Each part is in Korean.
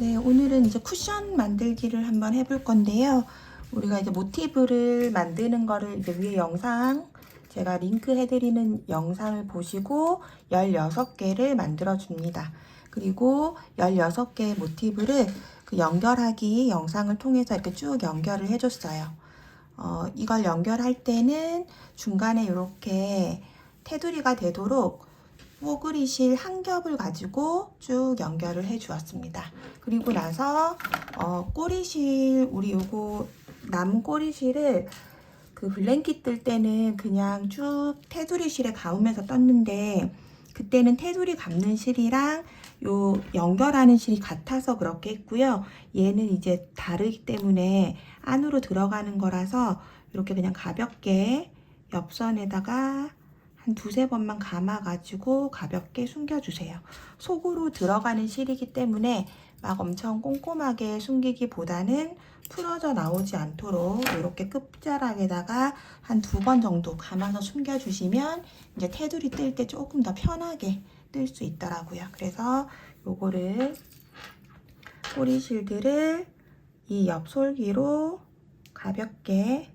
네, 오늘은 이제 쿠션 만들기를 한번 해볼 건데요. 우리가 이제 모티브를 만드는 거를 이제 위에 영상, 제가 링크 해드리는 영상을 보시고 16개를 만들어 줍니다. 그리고 16개의 모티브를 그 연결하기 영상을 통해서 이렇게 쭉 연결을 해줬어요. 이걸 연결할 때는 중간에 이렇게 테두리가 되도록 뽀글이실 한 겹을 가지고 쭉 연결을 해 주었습니다. 그리고 나서 꼬리실, 우리 요거 남은 꼬리실을 그 블랭킷 뜰 때는 그냥 쭉 테두리 실에 감으면서 떴는데, 그때는 테두리 감는 실이랑 요 연결하는 실이 같아서 그렇게 했고요. 얘는 이제 다르기 때문에 안으로 들어가는 거라서 이렇게 그냥 가볍게 옆선에다가 한 두세 번만 감아가지고 가볍게 숨겨주세요. 속으로 들어가는 실이기 때문에 막 엄청 꼼꼼하게 숨기기보다는 풀어져 나오지 않도록 이렇게 끝자락에다가 한 2번 정도 감아서 숨겨주시면 이제 테두리 뜰 때 조금 더 편하게 뜰 수 있더라고요. 그래서 요거를 꼬리실들을 이 옆솔기로 가볍게,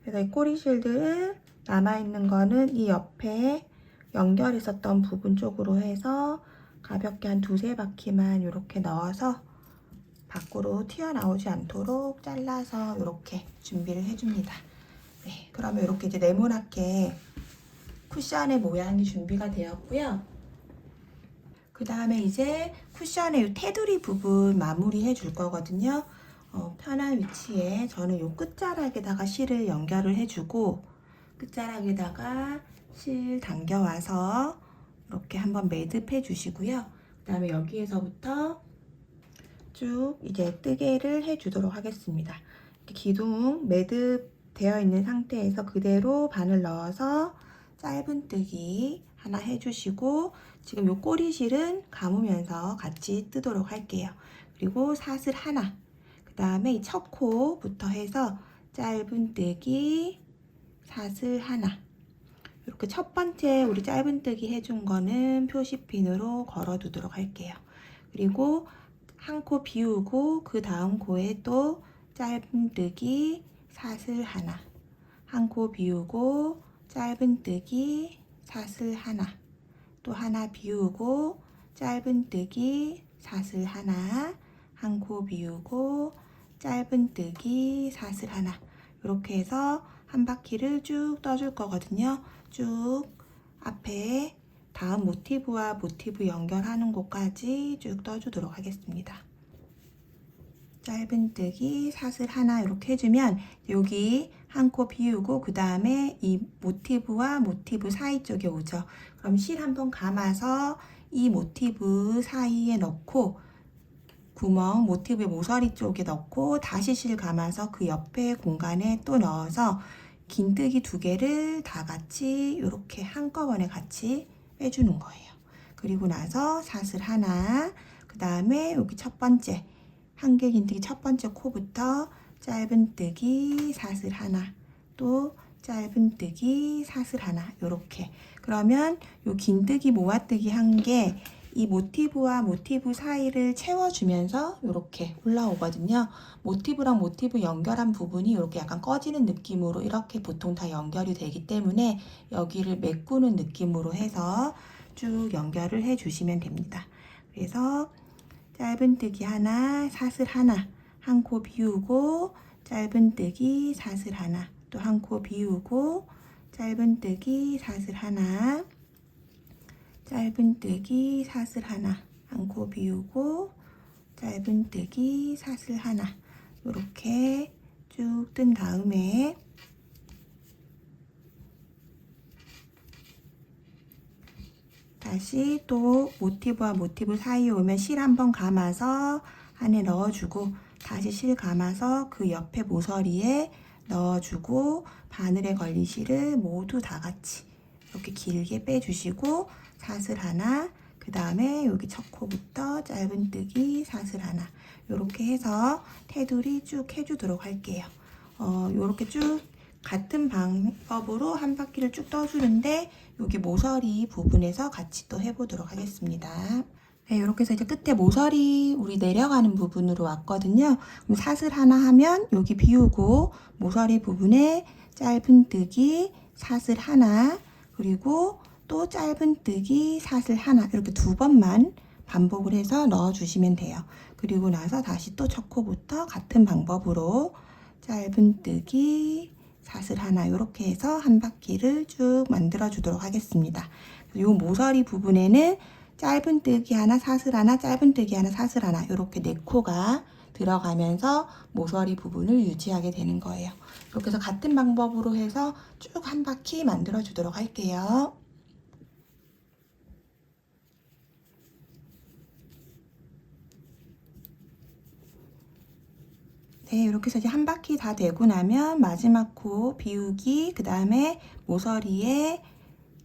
그래서 이 꼬리실들을 남아있는 거는 이 옆에 연결했었던 부분 쪽으로 해서 가볍게 한 2-3바퀴만 이렇게 넣어서 밖으로 튀어나오지 않도록 잘라서 이렇게 준비를 해줍니다. 네, 그러면 이렇게 이제 네모나게 쿠션의 모양이 준비가 되었고요. 그 다음에 이제 쿠션의 이 테두리 부분 마무리 해줄 거거든요. 편한 위치에 저는 요 끝자락에다가 실을 연결을 해주고, 끝자락에다가 실 당겨와서 이렇게 한번 매듭해 주시고요. 그 다음에 여기에서부터 쭉 이제 뜨개를 해주도록 하겠습니다. 이렇게 기둥 매듭 되어 있는 상태에서 그대로 바늘 넣어서 짧은뜨기 하나 해주시고, 지금 요 꼬리실은 감으면서 같이 뜨도록 할게요. 그리고 사슬 하나, 그 다음에 이 첫 코부터 해서 짧은뜨기, 사슬 하나, 이렇게 첫 번째 우리 짧은뜨기 해준 거는 표시핀으로 걸어 두도록 할게요. 그리고 한 코 비우고 그 다음 코에 또 짧은뜨기, 사슬 하나, 한 코 비우고 짧은뜨기, 사슬 하나, 또 하나 비우고 짧은뜨기, 사슬 하나, 한 코 비우고 짧은뜨기, 사슬 하나, 이렇게 해서 한 바퀴를 쭉 떠줄 거거든요. 쭉 앞에 다음 모티브와 모티브 연결하는 곳까지 쭉 떠주도록 하겠습니다. 짧은뜨기, 사슬 하나 이렇게 해주면 여기 한 코 비우고 그 다음에 이 모티브와 모티브 사이 쪽에 오죠. 그럼 실 한번 감아서 이 모티브 사이에 넣고 구멍 모티브의 모서리 쪽에 넣고 다시 실 감아서 그 옆에 공간에 또 넣어서 긴뜨기 2개를 다 같이 이렇게 한꺼번에 같이 빼주는 거예요. 그리고 나서 사슬 하나, 그 다음에 여기 첫 번째 한개 긴뜨기 첫 번째 코부터 짧은뜨기, 사슬 하나, 또 짧은뜨기, 사슬 하나, 이렇게. 그러면 요 긴뜨기 모아뜨기 한 게 이 모티브와 모티브 사이를 채워주면서 이렇게 올라오거든요. 모티브랑 모티브 연결한 부분이 이렇게 약간 꺼지는 느낌으로 이렇게 보통 다 연결이 되기 때문에 여기를 메꾸는 느낌으로 해서 쭉 연결을 해 주시면 됩니다. 그래서 짧은뜨기 하나, 사슬 하나, 한 코 비우고 짧은뜨기, 사슬 하나, 또 한 코 비우고 짧은뜨기, 사슬 하나, 짧은뜨기, 사슬 하나, 한 코 비우고 짧은뜨기, 사슬 하나, 이렇게 쭉 뜬 다음에 다시 또 모티브와 모티브 사이에 오면 실 한번 감아서 안에 넣어주고 다시 실 감아서 그 옆에 모서리에 넣어주고 바늘에 걸린 실을 모두 다 같이 이렇게 길게 빼주시고 사슬 하나, 그 다음에 여기 첫 코부터 짧은뜨기, 사슬 하나, 이렇게 해서 테두리 쭉 해주도록 할게요. 이렇게 쭉 같은 방법으로 한 바퀴를 쭉 떠주는데 여기 모서리 부분에서 같이 또 해보도록 하겠습니다. 네, 이렇게 해서 이제 끝에 모서리 우리 내려가는 부분으로 왔거든요. 그럼 사슬 하나 하면 여기 비우고 모서리 부분에 짧은뜨기 사슬 하나, 그리고 또 짧은뜨기 사슬 하나, 이렇게 두 번만 반복을 해서 넣어주시면 돼요. 그리고 나서 다시 또 첫 코부터 같은 방법으로 짧은뜨기 사슬 하나, 이렇게 해서 한 바퀴를 쭉 만들어 주도록 하겠습니다. 이 모서리 부분에는 짧은뜨기 하나, 사슬 하나, 짧은뜨기 하나, 사슬 하나, 이렇게 4코가 들어가면서 모서리 부분을 유지하게 되는 거예요. 이렇게 해서 같은 방법으로 해서 쭉 한 바퀴 만들어 주도록 할게요. 네, 이렇게 해서 이제 한 바퀴 다 되고 나면 마지막 코 비우기, 그 다음에 모서리에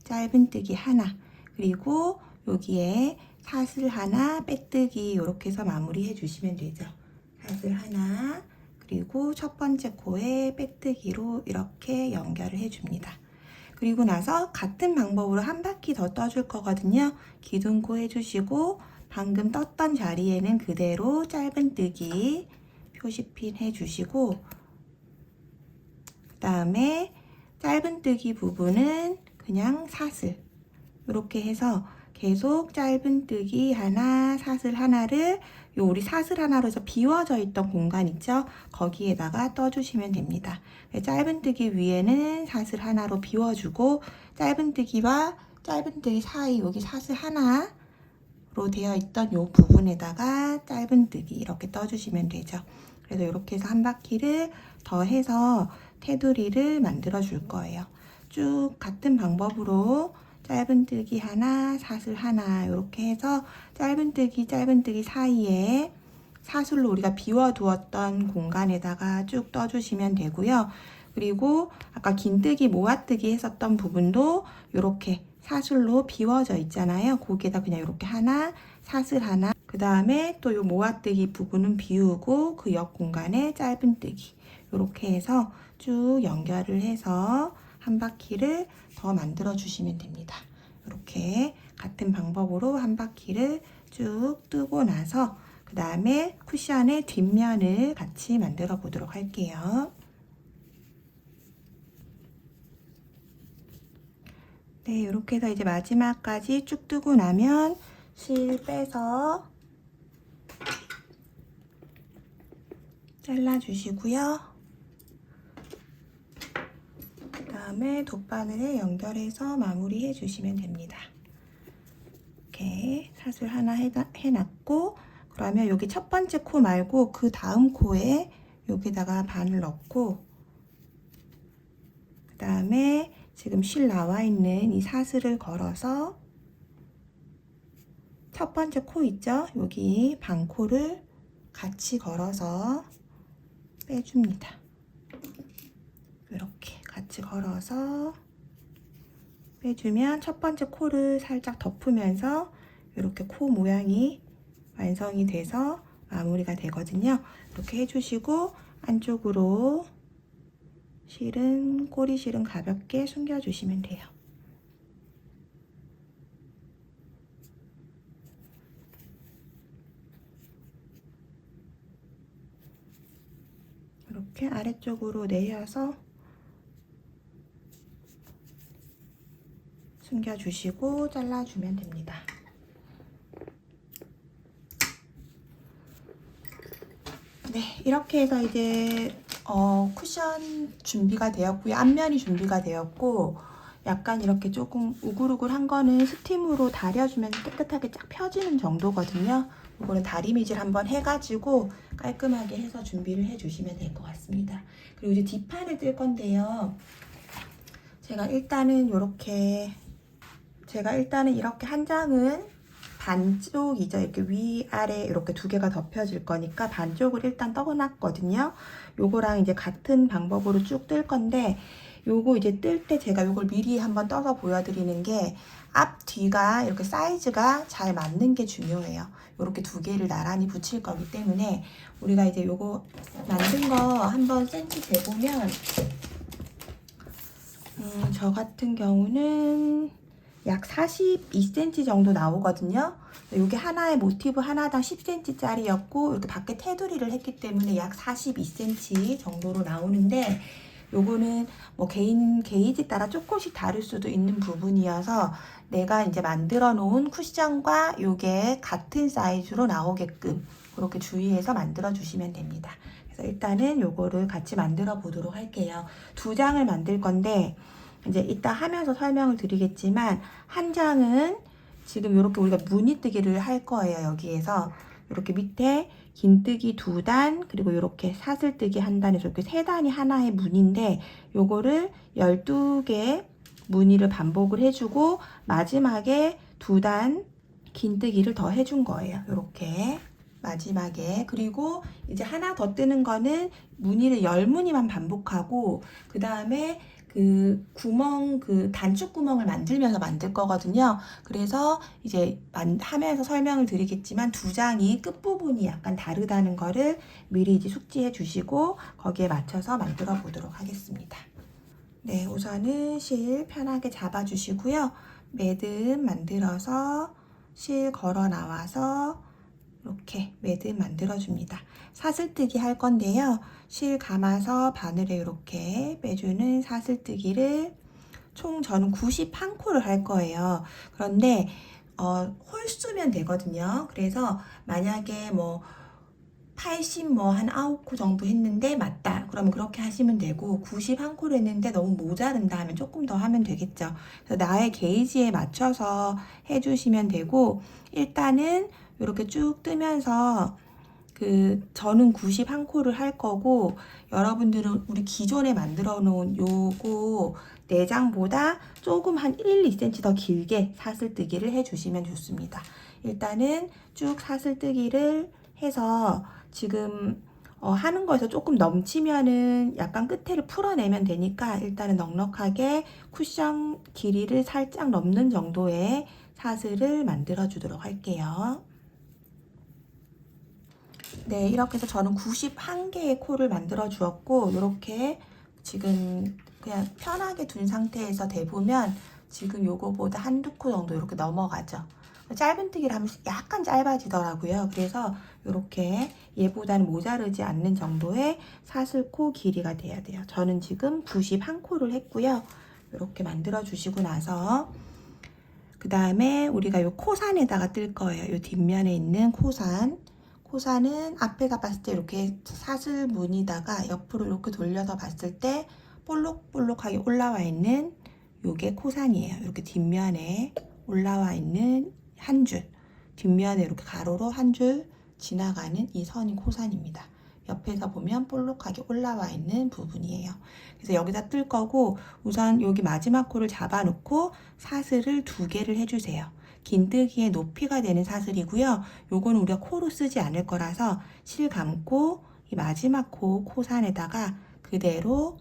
짧은뜨기 하나, 그리고 여기에 사슬 하나, 빼뜨기, 이렇게 해서 마무리 해주시면 되죠. 사슬 하나, 그리고 첫 번째 코에 빼뜨기로 이렇게 연결을 해줍니다. 그리고 나서 같은 방법으로 한 바퀴 더 떠줄 거거든요. 기둥코 해주시고 방금 떴던 자리에는 그대로 짧은뜨기 표시핀 해주시고, 그 다음에 짧은뜨기 부분은 그냥 사슬, 이렇게 해서 계속 짧은뜨기 하나, 사슬 하나를 요 우리 사슬 하나로 해서 비워져 있던 공간 있죠? 거기에다가 떠주시면 됩니다. 짧은뜨기 위에는 사슬 하나로 비워주고, 짧은뜨기와 짧은뜨기 사이 여기 사슬 하나로 되어 있던 요 부분에다가 짧은뜨기 이렇게 떠주시면 되죠. 그래서 이렇게 해서 한 바퀴를 더 해서 테두리를 만들어 줄 거예요. 쭉 같은 방법으로 짧은뜨기 하나, 사슬 하나, 이렇게 해서 짧은뜨기 사이에 사슬로 우리가 비워두었던 공간에다가 쭉 떠주시면 되고요. 그리고 아까 긴뜨기, 모아뜨기 했었던 부분도 이렇게 사슬로 비워져 있잖아요. 거기에다 그냥 이렇게 하나, 사슬 하나, 그 다음에 또 요 모아뜨기 부분은 비우고 그 옆 공간에 짧은뜨기, 이렇게 해서 쭉 연결을 해서 한 바퀴를 더 만들어 주시면 됩니다. 이렇게 같은 방법으로 한 바퀴를 쭉 뜨고 나서 그 다음에 쿠션의 뒷면을 같이 만들어 보도록 할게요. 네, 이렇게 해서 이제 마지막까지 쭉 뜨고 나면 실 빼서 잘라 주시고요. 그 다음에 돗바늘에 연결해서 마무리 해주시면 됩니다. 이렇게 사슬 하나 해놨고, 그러면 여기 첫 번째 코 말고 그 다음 코에 여기다가 바늘 넣고, 그 다음에 지금 실 나와 있는 이 사슬을 걸어서 첫 번째 코 있죠? 여기 반코를 같이 걸어서 빼줍니다. 이렇게 같이 걸어서 빼주면 첫 번째 코를 살짝 덮으면서 이렇게 코 모양이 완성이 돼서 마무리가 되거든요. 이렇게 해주시고 안쪽으로 꼬리 실은 가볍게 숨겨주시면 돼요. 이렇게 아래쪽으로 내려서 숨겨주시고 잘라주면 됩니다. 네, 이렇게 해서 이제 쿠션 준비가 되었고요. 앞면이 준비가 되었고, 약간 이렇게 조금 우글우글한 거는 스팀으로 다려주면 깨끗하게 쫙 펴지는 정도거든요. 이거는 다리미질 한번 해가지고 깔끔하게 해서 준비를 해주시면 될 것 같습니다. 그리고 이제 뒷판을 뜰 건데요. 제가 일단은 이렇게 한 장은 반쪽이죠. 이렇게 위아래 이렇게 두 개가 덮여질 거니까 반쪽을 일단 떠놨거든요. 요거랑 이제 같은 방법으로 쭉 뜰 건데, 요거 이제 뜰 때 제가 요걸 미리 한번 떠서 보여드리는 게, 앞 뒤가 이렇게 사이즈가 잘 맞는 게 중요해요. 요렇게 두 개를 나란히 붙일 거기 때문에 우리가 이제 요거 만든 거 한번 센치 재보면, 저 같은 경우는 약 42cm 정도 나오거든요. 이게 하나의 모티브 하나당 10cm짜리였고 이렇게 밖에 테두리를 했기 때문에 약 42cm 정도로 나오는데 요거는 뭐 개인 게이지 따라 조금씩 다를 수도 있는 부분이어서 내가 이제 만들어 놓은 쿠션과 요게 같은 사이즈로 나오게끔 그렇게 주의해서 만들어 주시면 됩니다. 그래서 일단은 요거를 같이 만들어 보도록 할게요. 2장을 만들 건데 이제 이따 하면서 설명을 드리겠지만 한 장은 지금 이렇게 우리가 무늬뜨기를 할 거예요. 여기에서 이렇게 밑에 긴뜨기 2단 그리고 이렇게 사슬뜨기 한 단에서 이렇게 3단이 하나의 무늬인데 요거를 12개 무늬를 반복을 해주고 마지막에 2단 긴뜨기를 더 해준 거예요. 이렇게 마지막에. 그리고 이제 하나 더 뜨는 거는 무늬를 10무늬만 반복하고 그 다음에 그 구멍, 그 단축 구멍을 만들면서 만들 거거든요. 그래서 이제 하면서 설명을 드리겠지만 2장이 끝부분이 약간 다르다는 거를 미리 이제 숙지해 주시고 거기에 맞춰서 만들어 보도록 하겠습니다. 네, 우선은 실 편하게 잡아 주시고요. 매듭 만들어서 실 걸어 나와서 이렇게 매듭 만들어 줍니다. 사슬뜨기 할 건데요. 실 감아서 바늘에 이렇게 빼주는 사슬뜨기를 총 저는 91코를 할 거예요. 그런데 홀수면 되거든요. 그래서 만약에 뭐 80 뭐 한 9코 정도 했는데 맞다. 그러면 그렇게 하시면 되고 91코를 했는데 너무 모자른다 하면 조금 더 하면 되겠죠. 그래서 나의 게이지에 맞춰서 해주시면 되고 일단은 이렇게 쭉 뜨면서 저는 91코를 할 거고 여러분들은 우리 기존에 만들어 놓은 요거 4장보다 조금 한 1, 2cm 더 길게 사슬뜨기를 해주시면 좋습니다. 일단은 쭉 사슬뜨기를 해서 지금 하는 거에서 조금 넘치면은 약간 끝에를 풀어내면 되니까 일단은 넉넉하게 쿠션 길이를 살짝 넘는 정도의 사슬을 만들어 주도록 할게요. 네, 이렇게 해서 저는 91개의 코를 만들어 주었고 이렇게 지금 그냥 편하게 둔 상태에서 대보면 지금 요거보다 한두 코 정도 이렇게 넘어가죠. 짧은뜨기를 하면 약간 짧아지더라고요. 그래서 이렇게 얘보다는 모자르지 않는 정도의 사슬코 길이가 돼야 돼요. 저는 지금 91코를 했고요. 이렇게 만들어 주시고 나서 그 다음에 우리가 요 코산에다가 뜰 거예요. 요 뒷면에 있는 코산. 코산은 앞에다 봤을 때 이렇게 사슬 무늬다가 옆으로 이렇게 돌려서 봤을 때 볼록볼록하게 올라와 있는 요게 코산이에요. 이렇게 뒷면에 올라와 있는 한 줄, 뒷면에 이렇게 가로로 한 줄 지나가는 이 선이 코산입니다. 옆에서 보면 볼록하게 올라와 있는 부분이에요. 그래서 여기다 뜰 거고 우선 여기 마지막 코를 잡아 놓고 사슬을 2개를 해주세요. 긴뜨기의 높이가 되는 사슬이고요. 요거는 우리가 코로 쓰지 않을 거라서 실 감고 이 마지막 코산에다가 그대로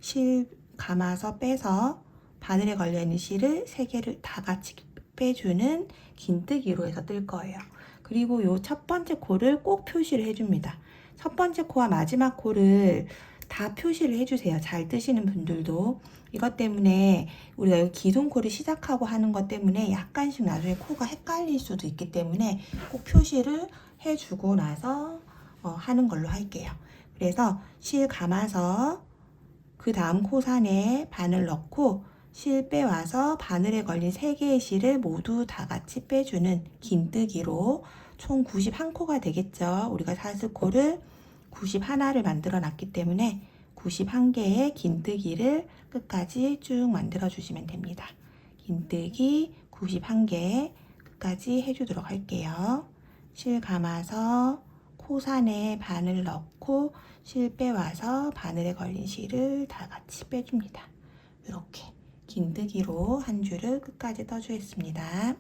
실 감아서 빼서 바늘에 걸려있는 실을 3개를 다 같이 빼주는 긴뜨기로 해서 뜰 거예요. 그리고 요 첫 번째 코를 꼭 표시를 해줍니다. 첫 번째 코와 마지막 코를 다 표시를 해주세요. 잘 뜨시는 분들도. 이것 때문에 우리가 여기 기존 코를 시작하고 하는 것 때문에 약간씩 나중에 코가 헷갈릴 수도 있기 때문에 꼭 표시를 해주고 나서 하는 걸로 할게요. 그래서 실 감아서 그 다음 코산에 바늘 넣고 실 빼와서 바늘에 걸린 3개의 실을 모두 다 같이 빼주는 긴뜨기로 총 91코가 되겠죠. 우리가 사슬코를 91를 만들어 놨기 때문에 91개의 긴뜨기를 끝까지 쭉 만들어 주시면 됩니다. 긴뜨기 91개 끝까지 해주도록 할게요. 실 감아서 코산에 바늘 넣고 실 빼와서 바늘에 걸린 실을 다 같이 빼줍니다. 이렇게 긴뜨기로 한 줄을 끝까지 떠주겠습니다.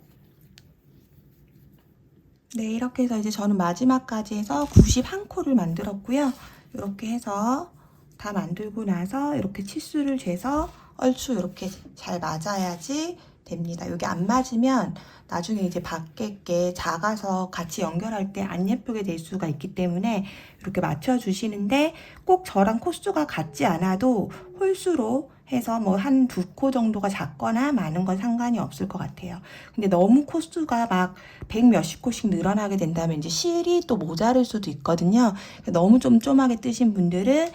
네, 이렇게 해서 이제 저는 마지막까지 해서 91코를 만들었고요. 이렇게 해서 다 만들고 나서 이렇게 치수를 재서 얼추 이렇게 잘 맞아야지 됩니다. 여기 안 맞으면 나중에 이제 밖에 게 작아서 같이 연결할 때 안 예쁘게 될 수가 있기 때문에 이렇게 맞춰 주시는데 꼭 저랑 코수가 같지 않아도 홀수로 해서 뭐 한 2코 정도가 작거나 많은 건 상관이 없을 것 같아요. 근데 너무 코수가 막 100 몇십 코씩 늘어나게 된다면 이제 실이 또 모자랄 수도 있거든요. 너무 좀 쪼하게 뜨신 분들은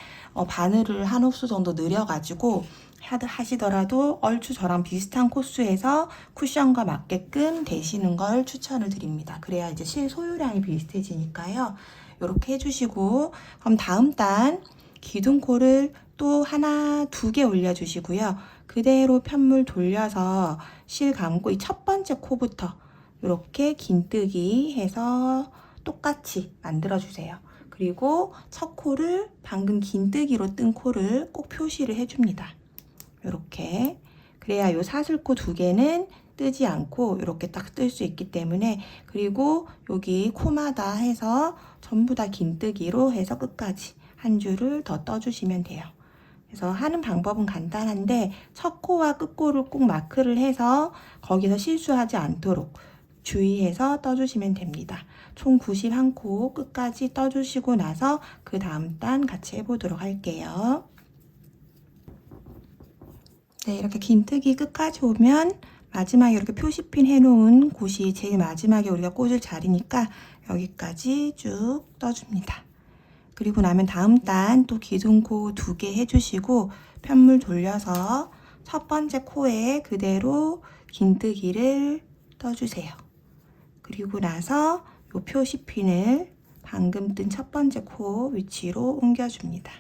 바늘을 한 옵수 정도 늘려가지고 하시더라도 얼추 저랑 비슷한 코수에서 쿠션과 맞게끔 되시는 걸 추천을 드립니다. 그래야 이제 실 소유량이 비슷해지니까요. 이렇게 해주시고, 그럼 다음 단 기둥코를 또 하나, 2개 올려주시고요. 그대로 편물 돌려서 실 감고 이 첫 번째 코부터 이렇게 긴뜨기 해서 똑같이 만들어주세요. 그리고 첫 코를 방금 긴뜨기로 뜬 코를 꼭 표시를 해줍니다. 이렇게. 그래야 요 사슬코 2개는 뜨지 않고 이렇게 딱 뜰 수 있기 때문에, 그리고 여기 코마다 해서 전부 다 긴뜨기로 해서 끝까지 한 줄을 더 떠주시면 돼요. 그래서 하는 방법은 간단한데 첫 코와 끝코를 꼭 마크를 해서 거기서 실수하지 않도록 주의해서 떠주시면 됩니다. 총 91코 끝까지 떠주시고 나서 그 다음 단 같이 해보도록 할게요. 네, 이렇게 긴뜨기 끝까지 오면 마지막에 이렇게 표시핀 해놓은 곳이 제일 마지막에 우리가 꽂을 자리니까 여기까지 쭉 떠줍니다. 그리고 나면 다음 단 또 기둥코 2개 해주시고 편물 돌려서 첫 번째 코에 그대로 긴뜨기를 떠주세요. 그리고 나서 요 표시핀을 방금 뜬 첫 번째 코 위치로 옮겨줍니다.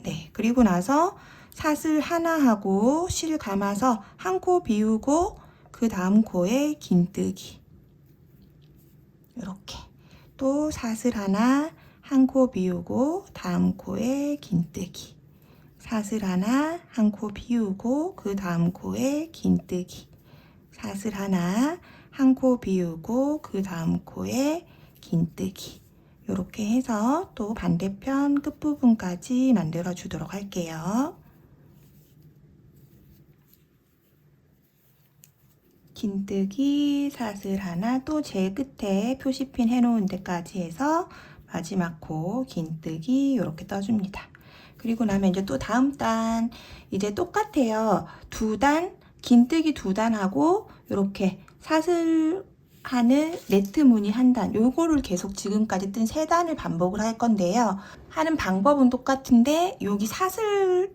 네, 그리고 나서 사슬 하나 하고 실 감아서 한 코 비우고 그 다음 코에 긴뜨기. 이렇게 또 사슬 하나, 한 코 비우고 다음 코에 긴뜨기. 사슬 하나, 한 코 비우고 그 다음 코에 긴뜨기. 사슬 하나, 한 코 비우고 그 다음 코에 긴뜨기. 이렇게 해서 또 반대편 끝부분까지 만들어 주도록 할게요. 긴뜨기, 사슬 하나, 또 제일 끝에 표시핀 해놓은 데까지 해서 마지막 코 긴뜨기 이렇게 떠줍니다. 그리고 나면 이제 또 다음 단 이제 똑같아요. 2단, 긴뜨기 2단 하고 이렇게 사슬 하는 네트 무늬 한 단, 요거를 계속 지금까지 뜬 3단을 반복을 할 건데요. 하는 방법은 똑같은데 여기 사슬로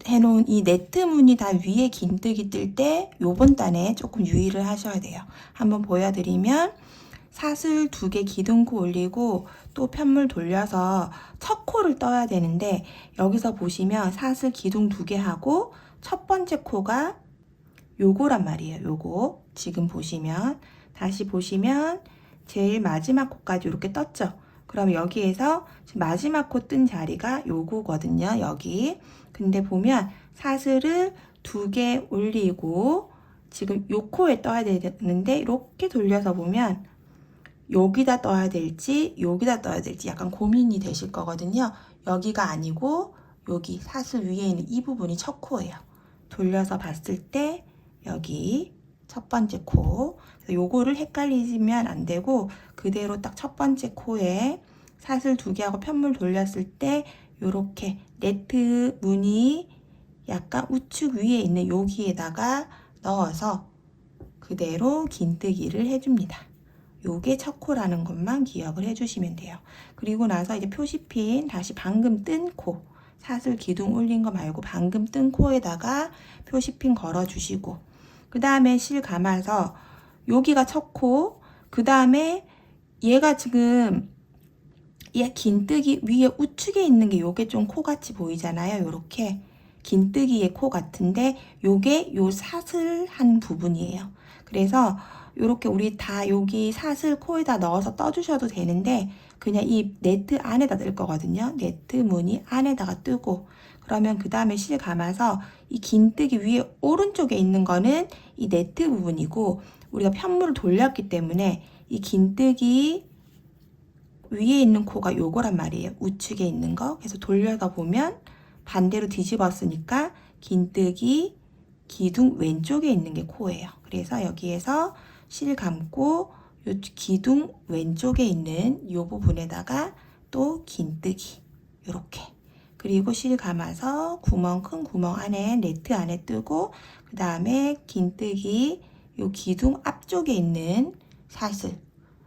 해놓은 이 네트 무늬 단 위에 긴뜨기 뜰 때 요번 단에 조금 유의를 하셔야 돼요. 한번 보여드리면 사슬 2개 기둥코 올리고 또 편물 돌려서 첫 코를 떠야 되는데, 여기서 보시면 사슬 기둥 2개 하고 첫 번째 코가 요거란 말이에요. 요거 지금 보시면, 다시 보시면 제일 마지막 코까지 이렇게 떴죠. 그럼 여기에서 지금 마지막 코 뜬 자리가 요거거든요. 여기. 근데 보면 사슬을 2개 올리고 지금 요 코에 떠야 되는데 이렇게 돌려서 보면 여기다 떠야 될지 여기다 떠야 될지 약간 고민이 되실 거거든요. 여기가 아니고 여기 사슬 위에 있는 이 부분이 첫 코예요. 돌려서 봤을 때 여기 첫 번째 코. 요거를 헷갈리시면 안 되고 그대로 딱 첫 번째 코에 사슬 2개 하고 편물 돌렸을 때 요렇게 네트 무늬 약간 우측 위에 있는 여기에다가 넣어서 그대로 긴뜨기를 해줍니다. 요게 첫 코라는 것만 기억을 해주시면 돼요. 그리고 나서 이제 표시핀 다시 방금 뜬 코, 사슬 기둥 올린 거 말고 방금 뜬 코에다가 표시핀 걸어주시고, 그 다음에 실 감아서 여기가 첫 코, 그 다음에 얘가 지금 얘 긴뜨기 위에 우측에 있는 게 요게 좀 코같이 보이잖아요. 요렇게 긴뜨기의 코 같은데 요게 요 사슬한 부분이에요. 그래서 요렇게 우리 다 여기 사슬 코에다 넣어서 떠주셔도 되는데 그냥 이 네트 안에다 넣을 거거든요. 네트 무늬 안에다가 뜨고, 그러면 그 다음에 실 감아서 이 긴뜨기 위에 오른쪽에 있는 거는 이 네트 부분이고, 우리가 편물을 돌렸기 때문에 이 긴뜨기 위에 있는 코가 요거란 말이에요. 우측에 있는 거. 그래서 돌려서 보면 반대로 뒤집었으니까 긴뜨기 기둥 왼쪽에 있는 게 코예요. 그래서 여기에서 실 감고 요 기둥 왼쪽에 있는 요 부분에다가 또 긴뜨기 요렇게. 그리고 실 감아서 큰 구멍 안에 네트 안에 뜨고, 그 다음에 긴뜨기 요 기둥 앞쪽에 있는 사슬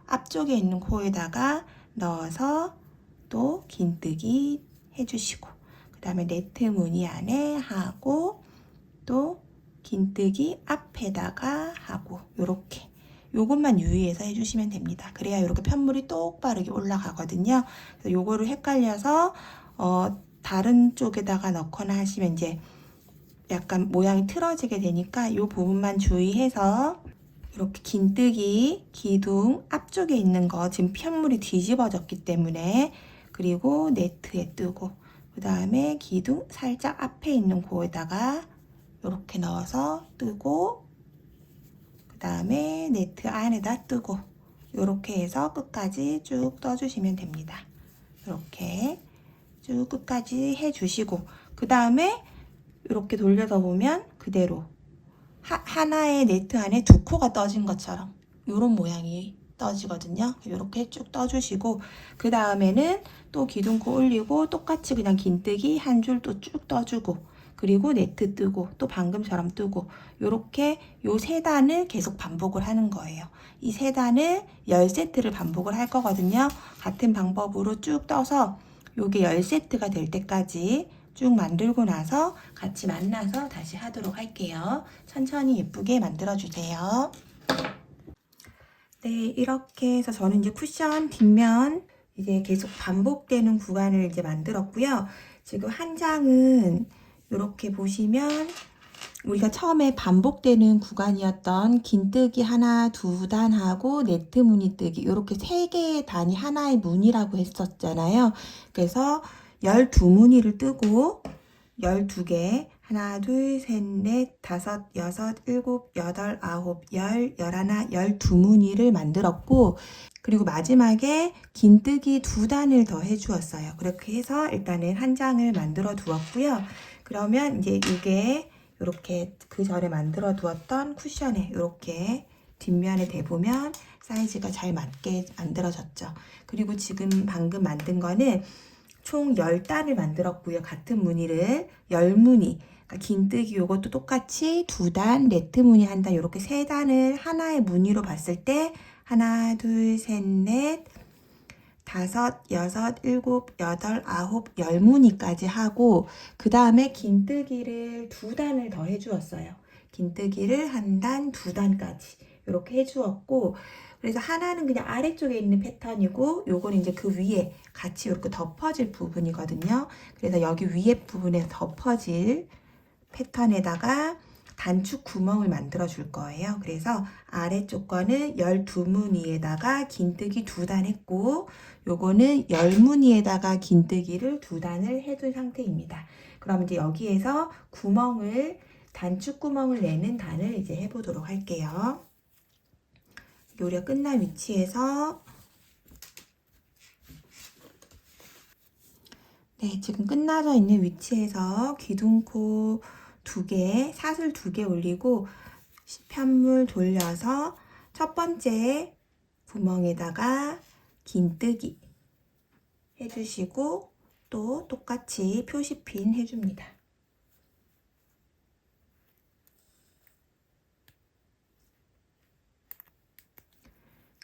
앞쪽에 있는 코에다가 넣어서 또 긴뜨기 해주시고, 그 다음에 네트 무늬 안에 하고 또 긴뜨기 앞에다가 하고, 요렇게 요것만 유의해서 해주시면 됩니다. 그래야 이렇게 편물이 똑바르게 올라가거든요. 그래서 요거를 헷갈려서 다른 쪽에다가 넣거나 하시면 이제 약간 모양이 틀어지게 되니까 이 부분만 주의해서 이렇게 긴뜨기 기둥 앞쪽에 있는 거 지금 편물이 뒤집어졌기 때문에, 그리고 네트에 뜨고, 그 다음에 기둥 살짝 앞에 있는 코에다가 이렇게 넣어서 뜨고, 그 다음에 네트 안에다 뜨고, 이렇게 해서 끝까지 쭉 떠주시면 됩니다. 이렇게 쭉 끝까지 해주시고, 그 다음에 이렇게 돌려서 보면 그대로 하나의 네트 안에 두 코가 떠진 것처럼 이런 모양이 떠지거든요. 이렇게 쭉 떠주시고, 그 다음에는 또 기둥코 올리고 똑같이 그냥 긴뜨기 한 줄 또 쭉 떠주고, 그리고 네트 뜨고 또 방금처럼 뜨고, 이렇게 요 세 단을 계속 반복을 하는 거예요. 이 세 단을 10세트를 반복을 할 거거든요. 같은 방법으로 쭉 떠서 요게 10세트가 될 때까지 쭉 만들고 나서 같이 만나서 다시 하도록 할게요. 천천히 예쁘게 만들어 주세요. 네, 이렇게 해서 저는 이제 쿠션 뒷면 이제 계속 반복되는 구간을 이제 만들었고요. 지금 한 장은 이렇게 보시면 우리가 처음에 반복되는 구간이었던 긴뜨기 하나, 두 단 하고 네트 무늬 뜨기 이렇게 세 개의 단이 하나의 무늬라고 했었잖아요. 그래서 12무늬를 뜨고 12개, 하나, 둘, 셋, 넷, 다섯, 여섯, 일곱, 여덟, 아홉, 열, 열하나, 12무늬를 만들었고, 그리고 마지막에 긴뜨기 두 단을 더 해주었어요. 그렇게 해서 일단은 한 장을 만들어 두었고요. 그러면 이제 이게 이렇게 그 전에 만들어 두었던 쿠션에 이렇게 뒷면에 대보면 사이즈가 잘 맞게 만들어졌죠. 그리고 지금 방금 만든 거는 총 10단을 만들었고요. 같은 무늬를 10무늬, 그러니까 긴뜨기 요것도 똑같이 2단, 네트 무늬 한 단, 이렇게 3단을 하나의 무늬로 봤을 때 하나, 둘, 셋, 넷, 다섯, 여섯, 일곱, 여덟, 아홉, 10무늬까지 하고, 그 다음에 긴뜨기를 2단을 더 해주었어요. 긴뜨기를 한 단, 2단까지 이렇게 해주었고, 그래서 하나는 그냥 아래쪽에 있는 패턴이고, 요거는 이제 그 위에 같이 이렇게 덮어질 부분이거든요. 그래서 여기 위에 부분에 덮어질 패턴에다가 단축 구멍을 만들어 줄 거예요. 그래서 아래쪽 거는 12무늬에다가 긴뜨기 2단 했고, 요거는 10무늬에다가 긴뜨기를 2단을 해둔 상태입니다. 그럼 이제 여기에서 단축 구멍을 내는 단을 이제 해보도록 할게요. 우리가 끝난 위치에서, 네, 지금 끝나져 있는 위치에서 기둥코 2개, 사슬 2개 올리고 편물 돌려서 첫 번째 구멍에다가 긴뜨기 해주시고, 또 똑같이 표시핀 해줍니다.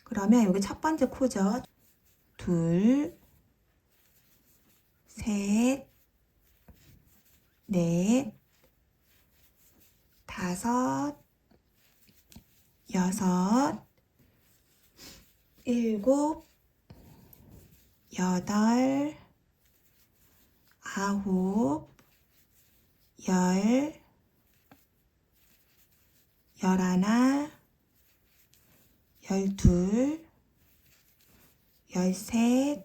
그러면 여기 첫 번째 코죠. 둘, 셋, 넷, 다섯, 여섯, 일곱, 여덟, 아홉, 열, 열하나, 열둘, 열셋,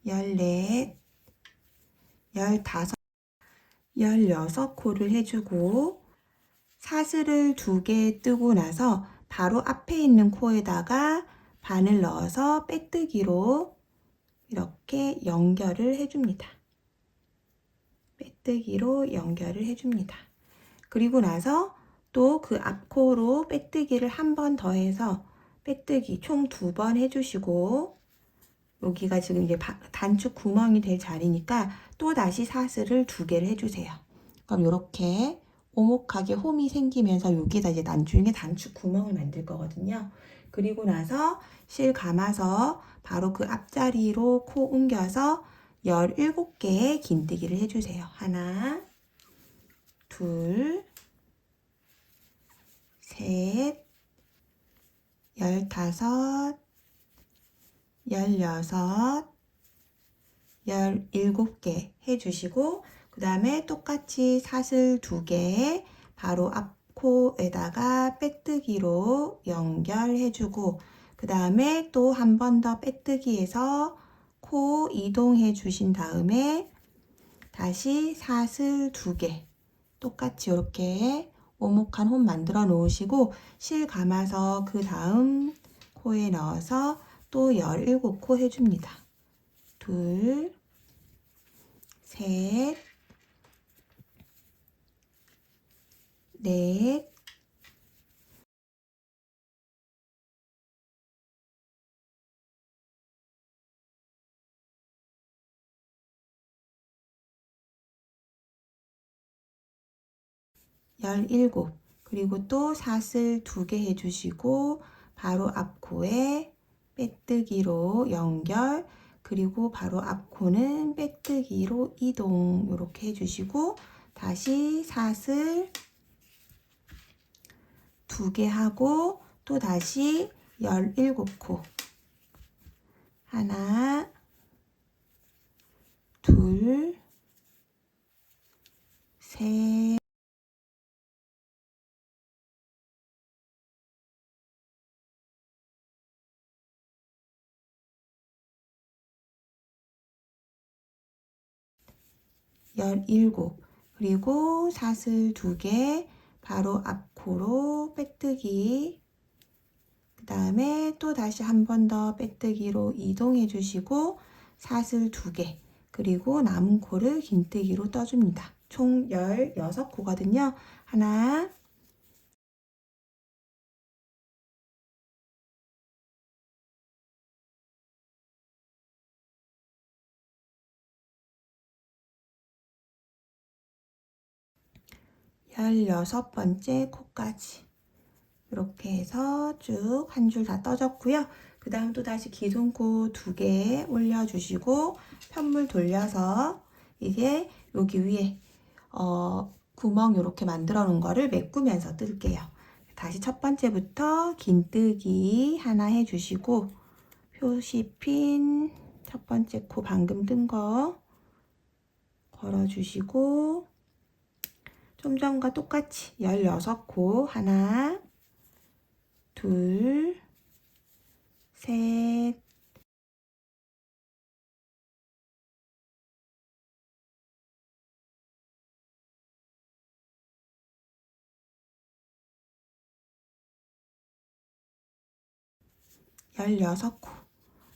열넷, 열다섯, 16코를 해주고, 사슬을 2개 뜨고 나서 바로 앞에 있는 코에다가 바늘 넣어서 빼뜨기로 이렇게 연결을 해줍니다. 빼뜨기로 연결을 해줍니다. 그리고 나서 또 그 앞코로 빼뜨기를 한 번 더 해서 빼뜨기 총 2번 해주시고, 여기가 지금 이게 단축 구멍이 될 자리니까 또 다시 사슬을 2개를 해주세요. 그럼 이렇게 오목하게 홈이 생기면서 여기다 이제 나중에 단축 구멍을 만들 거거든요. 그리고 나서 실 감아서 바로 그 앞자리로 코 옮겨서 17개의 긴뜨기를 해주세요. 하나, 둘, 셋, 15, 16, 17개 해주시고 그 다음에 똑같이 사슬 2개 바로 앞 코에다가 빼뜨기로 연결해주고 그 다음에 또 한 번 더 빼뜨기해서 코 이동해 주신 다음에 다시 사슬 2개 똑같이 이렇게 오목한 홈 만들어 놓으시고 실 감아서 그 다음 코에 넣어서 또 17코 해줍니다. 둘, 셋, 넷, 17 그리고 또 사슬 2개 해주시고 바로 앞코에 빼뜨기로 연결 그리고 바로 앞코는 빼뜨기로 이동 이렇게 해주시고 다시 사슬 2개 하고 또 다시 17코 하나 둘 셋 17 그리고 사슬 2개 바로 앞코로 빼뜨기 그 다음에 또 다시 한 번 더 빼뜨기로 이동해 주시고 사슬 2개 그리고 남은 코를 긴뜨기로 떠줍니다. 총 16코거든요. 하나 16번째 코까지 이렇게 해서 쭉 한 줄 다 떠졌고요. 그 다음 또 다시 기둥코 2개 올려주시고 편물 돌려서 이제 여기 위에 구멍 이렇게 만들어 놓은 거를 메꾸면서 뜰게요. 다시 첫 번째부터 긴뜨기 하나 해주시고 표시핀 첫 번째 코 방금 뜬 거 걸어주시고 좀 전과 똑같이 16코 하나 둘 셋 16코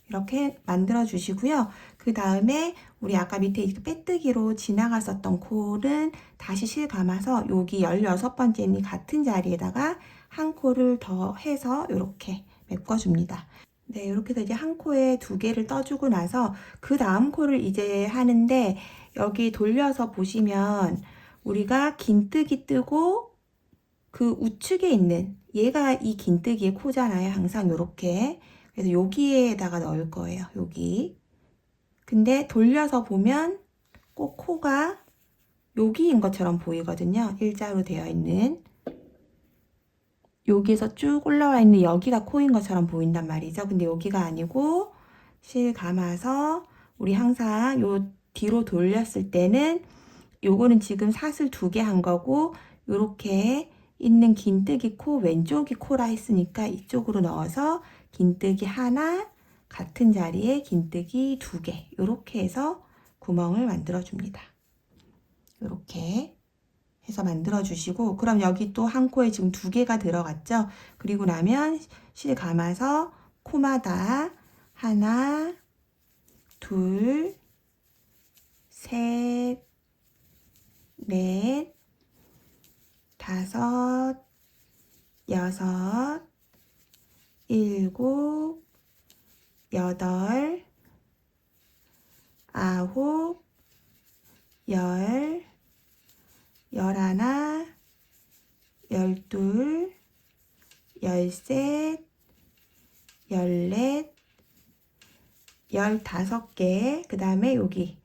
이렇게 만들어 주시고요. 그 다음에 우리 아까 밑에 이렇게 빼뜨기로 지나갔었던 코는 다시 실 감아서 여기 16번째니 같은 자리에다가 한 코를 더 해서 이렇게 메꿔줍니다. 네, 이렇게 해서 이제 한 코에 2개를 떠주고 나서 그 다음 코를 이제 하는데 여기 돌려서 보시면 우리가 긴뜨기 뜨고 그 우측에 있는 얘가 이 긴뜨기의 코잖아요. 항상 이렇게. 그래서 여기에다가 넣을 거예요. 여기. 근데 돌려서 보면 꼭 코가 여기인 것처럼 보이거든요. 일자로 되어 있는. 여기에서 쭉 올라와 있는 여기가 코인 것처럼 보인단 말이죠. 근데 여기가 아니고 실 감아서 우리 항상 요 뒤로 돌렸을 때는 요거는 지금 사슬 2개 한 거고 요렇게 있는 긴뜨기 코 왼쪽이 코라 했으니까 이쪽으로 넣어서 긴뜨기 하나 같은 자리에 긴뜨기 2개 요렇게 해서 구멍을 만들어 줍니다. 요렇게 해서 만들어 주시고 그럼 여기 또 한 코에 지금 2개가 들어갔죠. 그리고 나면 실 감아서 코마다 하나 둘 셋 넷 다섯 여섯 일곱 여덟 아홉, 열, 열하나, 열둘, 열셋, 열넷, 15개, 그 다음에 여기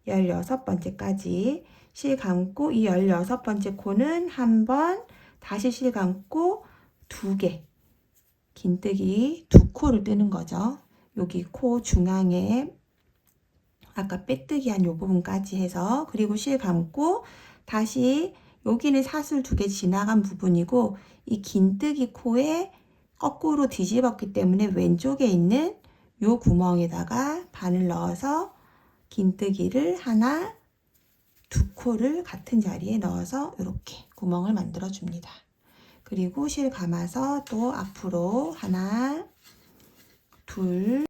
16번째까지 실 감고 이 16번째 코는 한 번, 다시 실 감고 2개, 긴뜨기 2코를 뜨는 거죠. 여기 코 중앙에 아까 빼뜨기 한 요 부분까지 해서, 그리고 실 감고 다시 여기는 사슬 2개 지나간 부분이고 이 긴뜨기 코에 거꾸로 뒤집었기 때문에 왼쪽에 있는 요 구멍에다가 바늘 넣어서 긴뜨기를 하나, 2코를 같은 자리에 넣어서 이렇게 구멍을 만들어 줍니다. 그리고 실 감아서 또 앞으로 하나, 둘,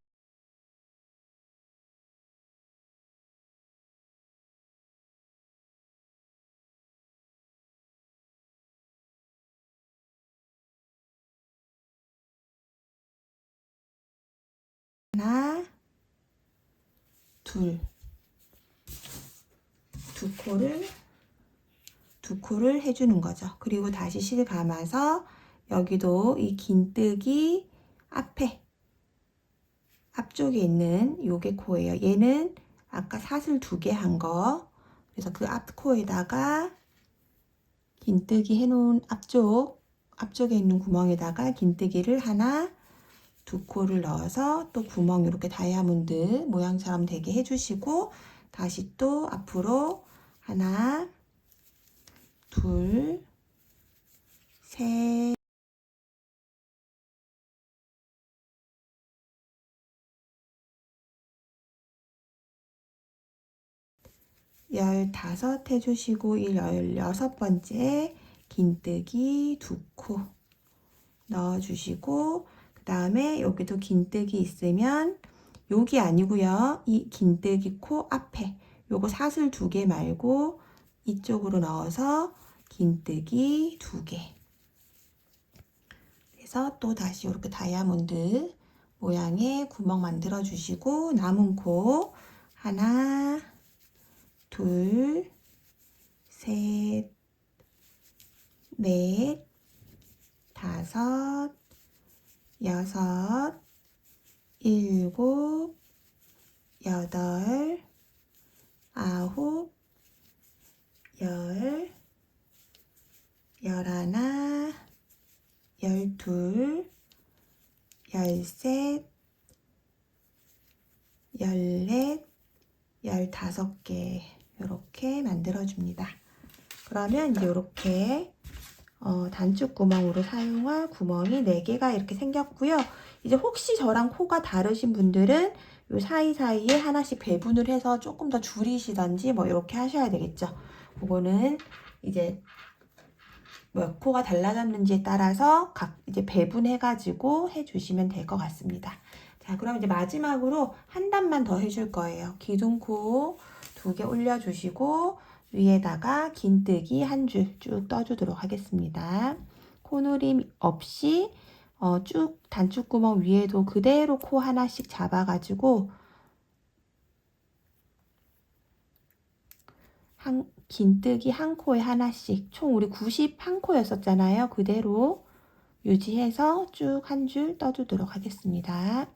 하나, 둘, 2코를 해주는 거죠. 그리고 다시 실 감아서 여기도 이 긴뜨기 앞쪽에 있는 요게 코예요. 얘는 아까 사슬 2개 한 거, 그래서 그 앞코에다가 긴뜨기 해놓은 앞쪽에 있는 구멍에다가 긴뜨기를 하나, 2코를 넣어서 또 구멍 이렇게 다이아몬드 모양처럼 되게 해주시고, 다시 또 앞으로 하나, 둘, 셋, 15 해주시고, 이 16번째 긴뜨기 2코 넣어주시고, 그 다음에 여기도 긴뜨기 있으면 여기 아니고요, 이 긴뜨기 코 앞에 요거 사슬 2개 말고 이쪽으로 넣어서 긴뜨기 2개, 그래서 또 다시 이렇게 다이아몬드 모양의 구멍 만들어 주시고, 남은 코 하나, 둘, 셋, 넷, 다섯, 여섯, 일곱, 여덟, 아홉, 열, 열하나, 열둘, 열셋, 열넷, 15개 이렇게 만들어 줍니다. 그러면 이제 이렇게 단축 구멍으로 사용할 구멍이 4개가 이렇게 생겼고요. 이제 혹시 저랑 코가 다르신 분들은 요 사이사이에 하나씩 배분을 해서 조금 더 줄이시던지 뭐 이렇게 하셔야 되겠죠. 그거는 이제 몇 코가 달라졌는지에 따라서 각 이제 배분해가지고 해주시면 될 것 같습니다. 자, 그럼 이제 마지막으로 한 단만 더 해줄 거예요. 기둥코 2개 올려주시고 위에다가 긴뜨기 한 줄 쭉 떠주도록 하겠습니다. 코누림 없이 쭉 단축구멍 위에도 그대로 코 하나씩 잡아가지고 긴뜨기 한 코에 하나씩, 총 우리 91코였었잖아요. 그대로 유지해서 쭉 한 줄 떠주도록 하겠습니다.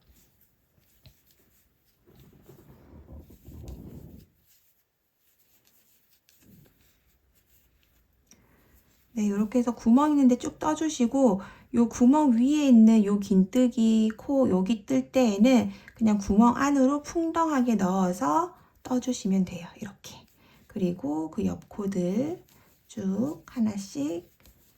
네, 이렇게 해서 구멍 있는데 쭉 떠주시고, 요 구멍 위에 있는 요 긴뜨기 코 여기 뜰 때에는 그냥 구멍 안으로 풍덩하게 넣어서 떠주시면 돼요. 이렇게. 그리고 그 옆 코들 쭉 하나씩,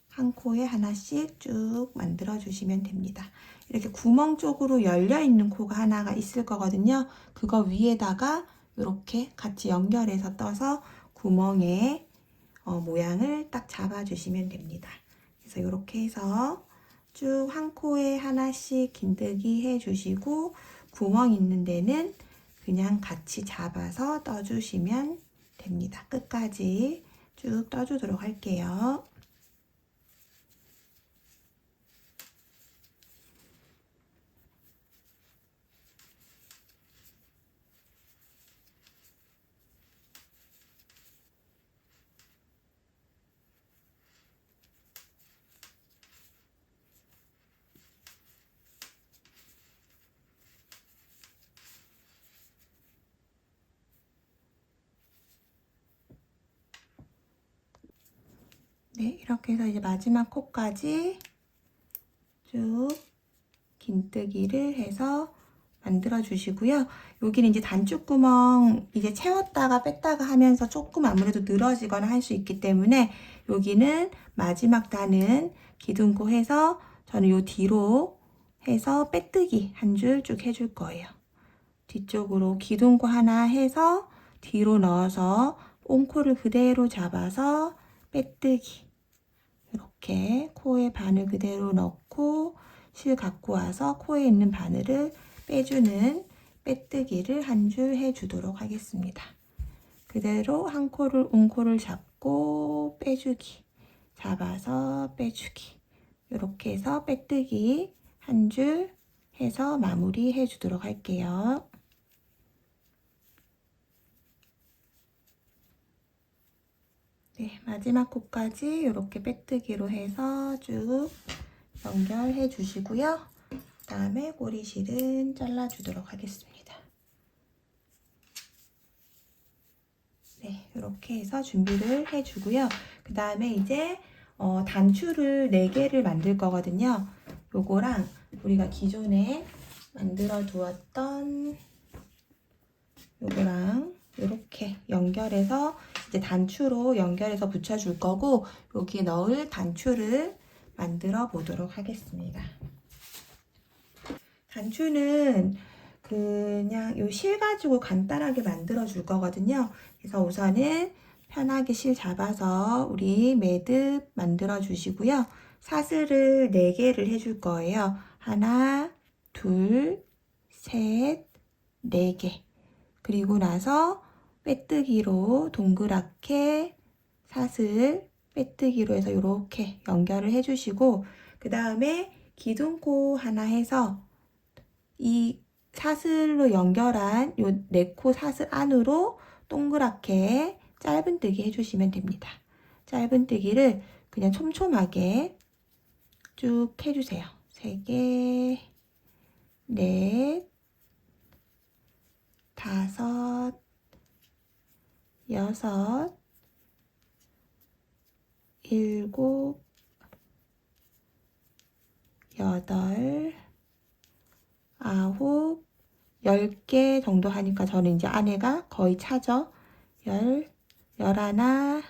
한 코에 하나씩 쭉 만들어 주시면 됩니다. 이렇게 구멍 쪽으로 열려 있는 코가 하나가 있을 거거든요. 그거 위에다가 이렇게 같이 연결해서 떠서 구멍에 모양을 딱 잡아주시면 됩니다. 그래서 이렇게 해서 쭉 한 코에 하나씩 긴뜨기 해주시고, 구멍 있는 데는 그냥 같이 잡아서 떠주시면 됩니다. 끝까지 쭉 떠주도록 할게요. 네, 이렇게 해서 이제 마지막 코까지 쭉 긴뜨기를 해서 만들어 주시고요. 여기는 이제 단추구멍 이제 채웠다가 뺐다가 하면서 조금 아무래도 늘어지거나 할 수 있기 때문에 여기는 마지막 단은 기둥코 해서 저는 요 뒤로 해서 빼뜨기 한 줄 쭉 해줄 거예요. 뒤쪽으로 기둥코 하나 해서 뒤로 넣어서 옹코를 그대로 잡아서 빼뜨기. 이렇게 코에 바늘 그대로 넣고 실 갖고 와서 코에 있는 바늘을 빼주는 빼뜨기를 한 줄 해주도록 하겠습니다. 그대로 한 코를 옹코를 잡고 빼주기, 잡아서 빼주기, 이렇게 해서 빼뜨기 한 줄 해서 마무리 해주도록 할게요. 네, 마지막 코까지 이렇게 빼뜨기로 해서 쭉 연결해 주시고요. 그 다음에 꼬리실은 잘라주도록 하겠습니다. 네, 이렇게 해서 준비를 해주고요. 그 다음에 이제 단추를 4개를 만들 거거든요. 요거랑 우리가 기존에 만들어 두었던 요거랑 이렇게 연결해서 이제 단추로 연결해서 붙여줄 거고 여기에 넣을 단추를 만들어 보도록 하겠습니다. 단추는 그냥 요 실 가지고 간단하게 만들어 줄 거거든요. 그래서 우선은 편하게 실 잡아서 우리 매듭 만들어 주시고요. 사슬을 4개를 해줄 거예요. 하나, 둘, 셋, 4개. 그리고 나서 빼뜨기로 동그랗게 사슬 빼뜨기로 해서 이렇게 연결을 해주시고 그 다음에 기둥코 하나 해서 이 사슬로 연결한 요 4코 사슬 안으로 동그랗게 짧은뜨기 해주시면 됩니다. 짧은뜨기를 그냥 촘촘하게 쭉 해주세요. 3개, 넷, 5, 6, 7, 8, 9, 10개 정도 하니까 저는 이제 안에가 거의 차죠. 10, 11,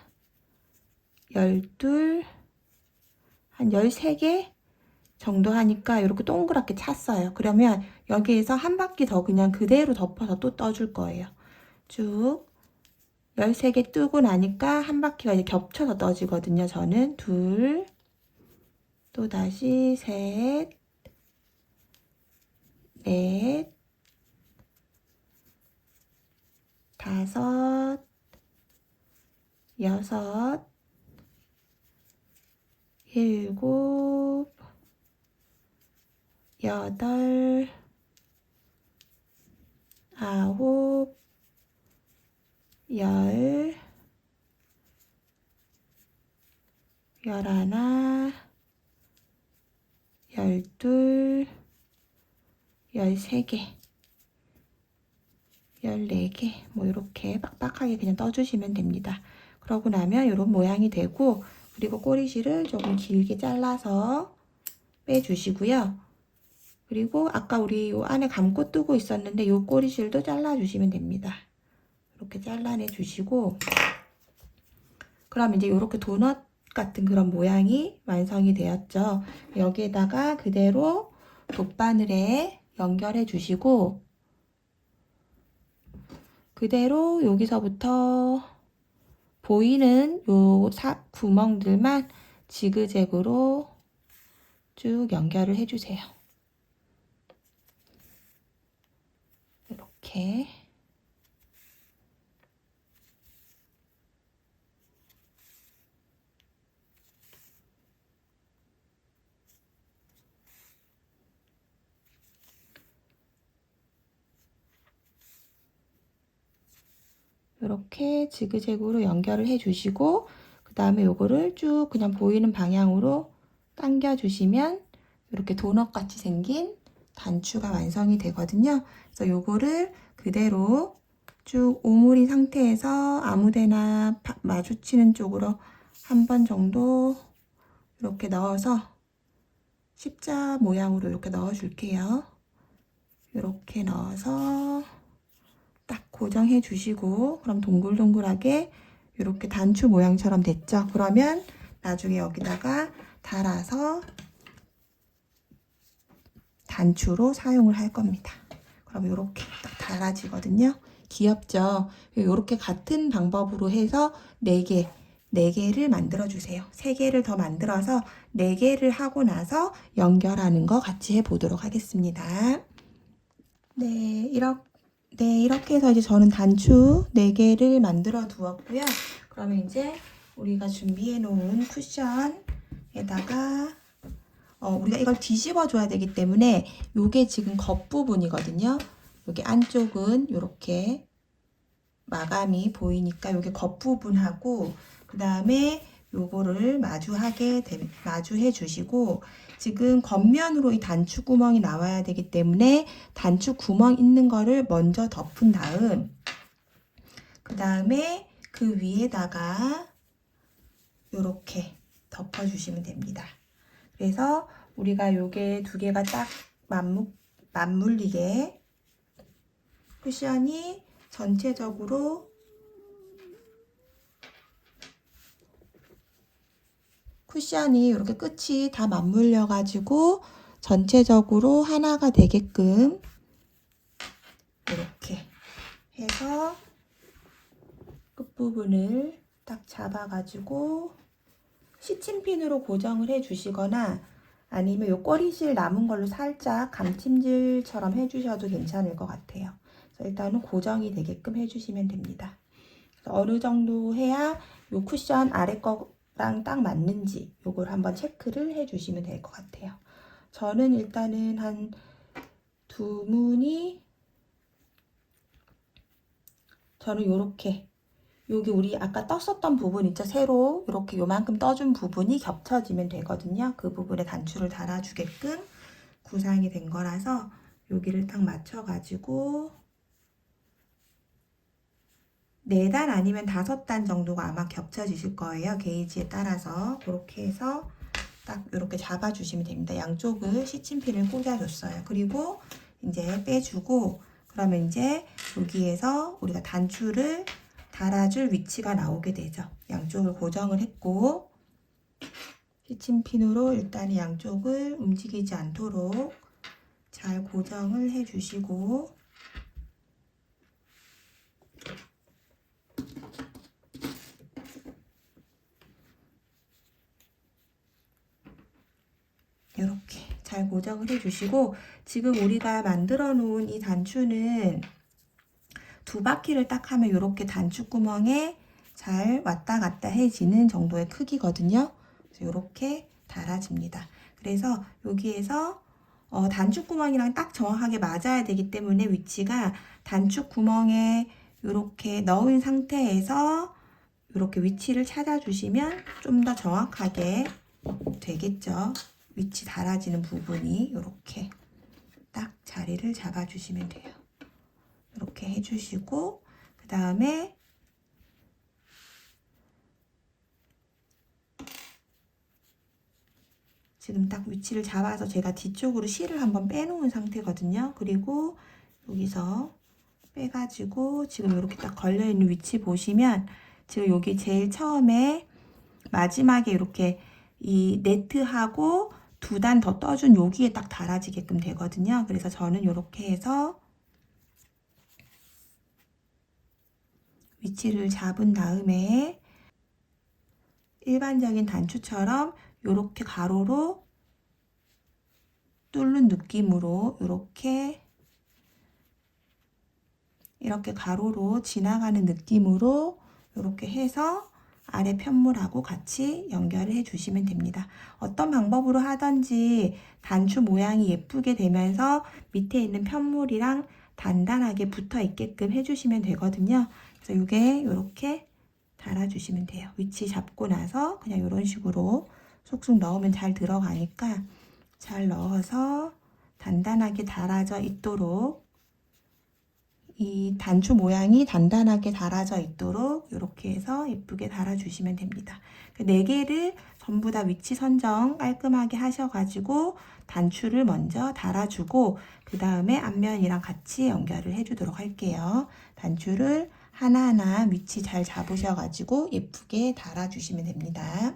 12, 한 13개 정도 하니까 이렇게 동그랗게 찼어요. 그러면 여기에서 한 바퀴 더 그냥 그대로 덮어서 또 떠줄 거예요. 쭉 13개 뜨고 나니까 한 바퀴가 이제 겹쳐서 떠지거든요. 저는 둘, 또 다시 셋, 넷, 5, 6, 7, 8, 9, 10, 11, 12, 13개, 14개 뭐 이렇게 빡빡하게 그냥 떠주시면 됩니다. 그러고 나면 이런 모양이 되고 그리고 꼬리실을 조금 길게 잘라서 빼주시고요. 그리고 아까 우리 요 안에 감고 뜨고 있었는데 요 꼬리실도 잘라주시면 됩니다. 이렇게 잘라내 주시고 그럼 이제 이렇게 도넛 같은 그런 모양이 완성이 되었죠. 여기에다가 그대로 돗바늘에 연결해 주시고 그대로 여기서부터 보이는 요 구멍들만 지그재그로 쭉 연결을 해주세요. 이렇게 이렇게 지그재그로 연결을 해주시고 그 다음에 요거를 쭉 그냥 보이는 방향으로 당겨 주시면 이렇게 도넛 같이 생긴 단추가 완성이 되거든요. 그래서 요거를 그대로 쭉 오므린 상태에서 아무데나 마주치는 쪽으로 한 번 정도 이렇게 넣어서 십자 모양으로 이렇게 넣어 줄게요. 이렇게 넣어서 딱 고정해 주시고, 그럼 동글동글하게 이렇게 단추 모양처럼 됐죠? 그러면 나중에 여기다가 달아서 단추로 사용을 할 겁니다. 그럼 이렇게 딱 달아지거든요. 귀엽죠? 이렇게 같은 방법으로 해서 4개를 만들어 주세요. 3개를 더 만들어서 4개를 하고 나서 연결하는 거 같이 해보도록 하겠습니다. 네, 이렇게 해서 이제 저는 단추 4개를 만들어 두었고요. 그러면 이제 우리가 준비해 놓은 쿠션에다가 우리가 이걸 뒤집어 줘야 되기 때문에 요게 지금 겉부분이거든요. 여기 안쪽은 이렇게 마감이 보이니까 요게 겉부분하고, 그 다음에 요거를 마주해 주시고, 지금 겉면으로 이 단추 구멍이 나와야 되기 때문에 단추 구멍 있는 거를 먼저 덮은 다음, 그 다음에 그 위에다가 요렇게 덮어 주시면 됩니다. 그래서 우리가 요게 2개가 딱 맞물리게 쿠션이 전체적으로 이렇게 끝이 다 맞물려 가지고 전체적으로 하나가 되게끔 이렇게 해서 끝부분을 딱 잡아 가지고 시침핀으로 고정을 해 주시거나, 아니면 요 꼬리실 남은 걸로 살짝 감침질처럼 해 주셔도 괜찮을 것 같아요. 그래서 일단은 고정이 되게끔 해 주시면 됩니다. 어느 정도 해야 요 쿠션 아래 거랑 딱 맞는지 요걸 한번 체크를 해 주시면 될 것 같아요. 저는 일단은 한 2무늬, 저는 요렇게, 여기 우리 아까 떴었던 부분 있죠? 세로 이렇게 요만큼 떠준 부분이 겹쳐지면 되거든요. 그 부분에 단추를 달아주게끔 구상이 된 거라서 여기를 딱 맞춰가지고 4단 아니면 5단 정도가 아마 겹쳐지실 거예요. 게이지에 따라서. 그렇게 해서 딱 이렇게 잡아주시면 됩니다. 양쪽을 시침핀을 꽂아줬어요. 그리고 이제 빼주고, 그러면 이제 여기에서 우리가 단추를 달아줄 위치가 나오게 되죠. 양쪽을 고정을 했고, 시침핀으로 일단 양쪽을 움직이지 않도록 잘 고정을 해주시고, 이렇게 잘 고정을 해주시고, 지금 우리가 만들어 놓은 이 단추는 2바퀴를 딱 하면 이렇게 단추 구멍에 잘 왔다 갔다 해지는 정도의 크기거든요. 그래서 이렇게 달아집니다. 그래서 여기에서 단추 구멍이랑 딱 정확하게 맞아야 되기 때문에 위치가 단추 구멍에 이렇게 넣은 상태에서 이렇게 위치를 찾아주시면 좀 더 정확하게 되겠죠. 위치 달아지는 부분이 이렇게 딱 자리를 잡아주시면 돼요. 이렇게 해주시고, 그 다음에 지금 딱 위치를 잡아서 제가 뒤쪽으로 실을 한번 빼놓은 상태거든요. 그리고 여기서 빼가지고 지금 이렇게 딱 걸려있는 위치 보시면, 지금 여기 제일 처음에 마지막에 이렇게 이 네트하고 2단 더 떠준 여기에 딱 달아지게끔 되거든요. 그래서 저는 이렇게 해서 위치를 잡은 다음에 일반적인 단추처럼 이렇게 가로로 뚫는 느낌으로 이렇게 가로로 지나가는 느낌으로 이렇게 해서 아래 편물하고 같이 연결을 해 주시면 됩니다. 어떤 방법으로 하든지 단추 모양이 예쁘게 되면서 밑에 있는 편물이랑 단단하게 붙어 있게끔 해주시면 되거든요. 그래서 이게 이렇게 달아주시면 돼요. 위치 잡고 나서 그냥 이런 식으로 쏙쏙 넣으면 잘 들어가니까 잘 넣어서 단단하게 달아져 있도록 이 단추 모양이 단단하게 달아져 있도록 이렇게 해서 예쁘게 달아주시면 됩니다. 4개를 전부 다 위치 선정 깔끔하게 하셔가지고 단추를 먼저 달아주고 그 다음에 앞면이랑 같이 연결을 해주도록 할게요. 단추를 하나하나 위치 잘 잡으셔가지고 예쁘게 달아주시면 됩니다.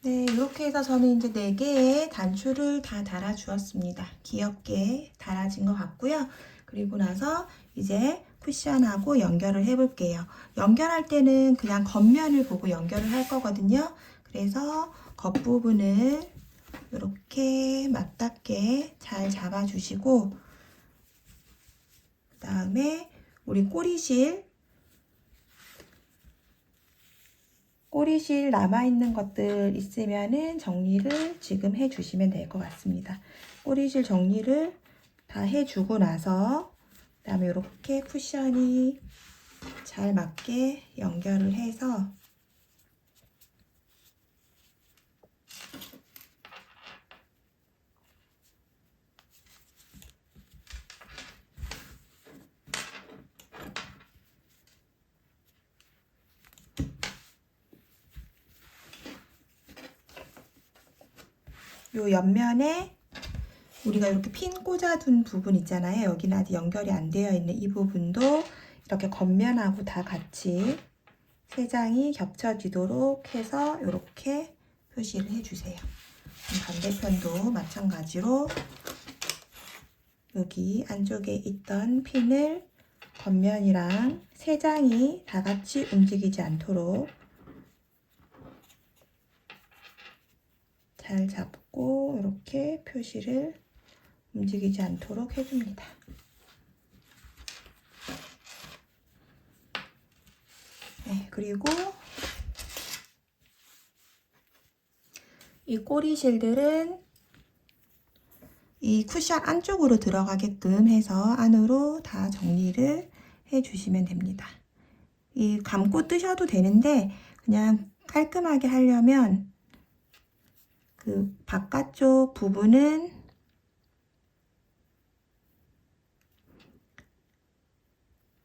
네, 이렇게 해서 저는 이제 4개의 단추를 다 달아 주었습니다. 귀엽게 달아진 것 같고요. 그리고 나서 이제 쿠션하고 연결을 해 볼게요. 연결할 때는 그냥 겉면을 보고 연결을 할 거거든요. 그래서 겉부분을 이렇게 맞닿게 잘 잡아 주시고 그 다음에 우리 꼬리실 남아있는 것들 있으면은 정리를 지금 해주시면 될 것 같습니다. 꼬리실 정리를 다 해주고 나서 그 다음에 이렇게 쿠션이 잘 맞게 연결을 해서 요 옆면에 우리가 이렇게 핀 꽂아둔 부분 있잖아요. 여기는 아직 연결이 안 되어 있는 이 부분도 이렇게 겉면하고 다 같이 3장이 겹쳐지도록 해서 이렇게 표시를 해주세요. 반대편도 마찬가지로 여기 안쪽에 있던 핀을 겉면이랑 3장이 다 같이 움직이지 않도록 잘 잡고 이렇게 표시를 움직이지 않도록 해줍니다. 네, 그리고 이 꼬리실들은 이 쿠션 안쪽으로 들어가게끔 해서 안으로 다 정리를 해주시면 됩니다. 이 감고 뜨셔도 되는데 그냥 깔끔하게 하려면 그 바깥쪽 부분은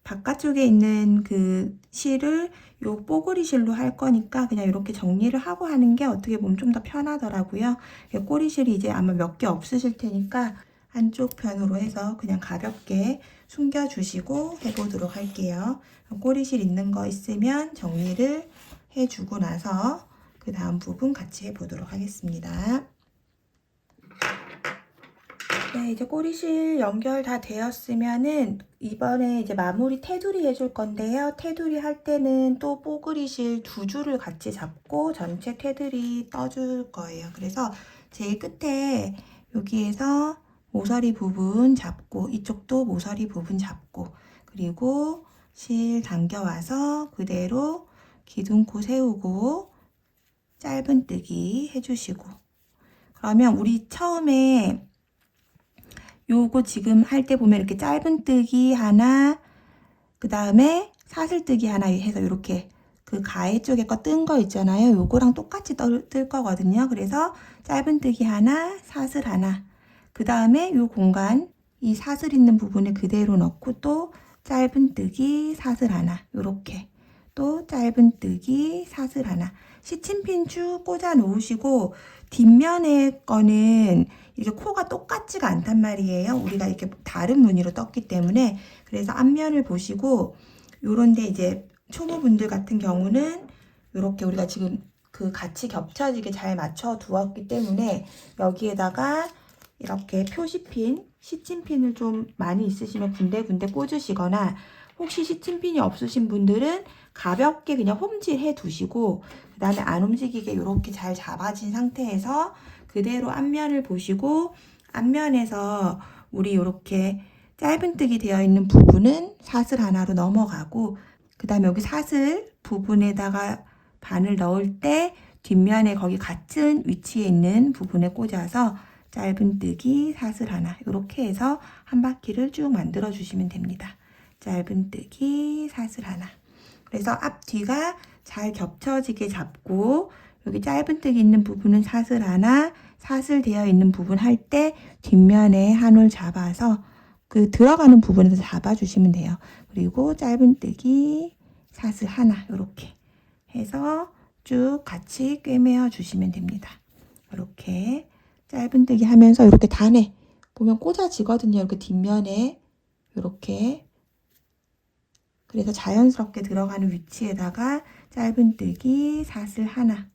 바깥쪽에 있는 그 실을 요 뽀글이 실로 할 거니까 그냥 이렇게 정리를 하고 하는 게 어떻게 보면 좀 더 편하더라고요. 꼬리실이 이제 아마 몇 개 없으실 테니까 한쪽 편으로 해서 그냥 가볍게 숨겨 주시고 해보도록 할게요. 꼬리실 있는 거 있으면 정리를 해주고 나서 그 다음 부분 같이 해보도록 하겠습니다. 네, 이제 꼬리실 연결 다 되었으면은 이번에 이제 마무리 테두리 해줄 건데요. 테두리 할 때는 또 뽀글이실 2줄을 같이 잡고 전체 테두리 떠줄 거예요. 그래서 제일 끝에 여기에서 모서리 부분 잡고 이쪽도 모서리 부분 잡고 그리고 실 당겨와서 그대로 기둥코 세우고 짧은뜨기 해주시고 그러면 우리 처음에 요거 지금 할 때 보면 이렇게 짧은뜨기 하나 그 다음에 사슬뜨기 하나 해서 이렇게 그 가해 쪽에 거 뜬 거 있잖아요. 요거랑 똑같이 뜰 거거든요. 그래서 짧은뜨기 하나 사슬 하나 그 다음에 요 공간 이 사슬 있는 부분에 그대로 넣고 또 짧은뜨기 사슬 하나 요렇게 또 짧은뜨기 사슬 하나 시침핀 쭉 꽂아 놓으시고 뒷면에 거는 이게 코가 똑같지가 않단 말이에요. 우리가 이렇게 다른 무늬로 떴기 때문에 그래서 앞면을 보시고 요런데 이제 초보분들 같은 경우는 이렇게 우리가 지금 그 같이 겹쳐지게 잘 맞춰 두었기 때문에 여기에다가 이렇게 표시핀, 시침핀을 좀 많이 있으시면 군데군데 꽂으시거나 혹시 시침핀이 없으신 분들은 가볍게 그냥 홈질해 두시고 그 다음에 안 움직이게 이렇게 잘 잡아진 상태에서 그대로 앞면을 보시고 앞면에서 우리 이렇게 짧은뜨기 되어 있는 부분은 사슬 하나로 넘어가고 그 다음에 여기 사슬 부분에다가 바늘 넣을 때 뒷면에 거기 같은 위치에 있는 부분에 꽂아서 짧은뜨기 사슬 하나 이렇게 해서 한 바퀴를 쭉 만들어 주시면 됩니다. 짧은뜨기 사슬 하나. 그래서 앞뒤가 잘 겹쳐지게 잡고 여기 짧은뜨기 있는 부분은 사슬 하나, 사슬 되어 있는 부분 할 때 뒷면에 한 올 잡아서 그 들어가는 부분에서 잡아주시면 돼요. 그리고 짧은뜨기 사슬 하나 이렇게 해서 쭉 같이 꿰매어 주시면 됩니다. 이렇게 짧은뜨기 하면서 이렇게 단에 보면 꽂아지거든요. 이렇게 뒷면에 이렇게. 그래서 자연스럽게 들어가는 위치에다가 짧은뜨기 사슬 하나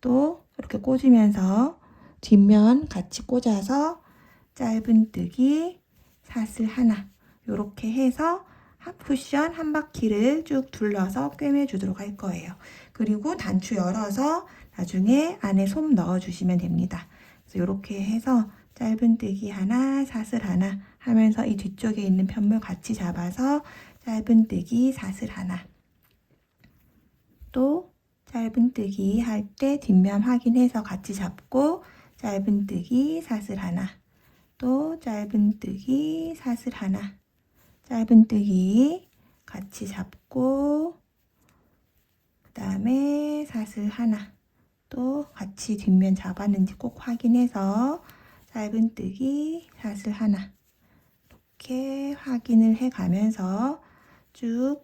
또 이렇게 꽂으면서 뒷면 같이 꽂아서 짧은뜨기 사슬 하나 이렇게 해서 쿠션 한 바퀴를 쭉 둘러서 꿰매 주도록 할 거예요. 그리고 단추 열어서 나중에 안에 솜 넣어 주시면 됩니다. 그래서 이렇게 해서 짧은뜨기 하나 사슬 하나 하면서 이 뒤쪽에 있는 편물 같이 잡아서 짧은뜨기 사슬 하나 또 짧은뜨기 할 때 뒷면 확인해서 같이 잡고 짧은뜨기 사슬 하나 또 짧은뜨기 사슬 하나 짧은뜨기 같이 잡고 그 다음에 사슬 하나 또 같이 뒷면 잡았는지 꼭 확인해서 짧은뜨기 사슬 하나 이렇게 확인을 해 가면서 쭉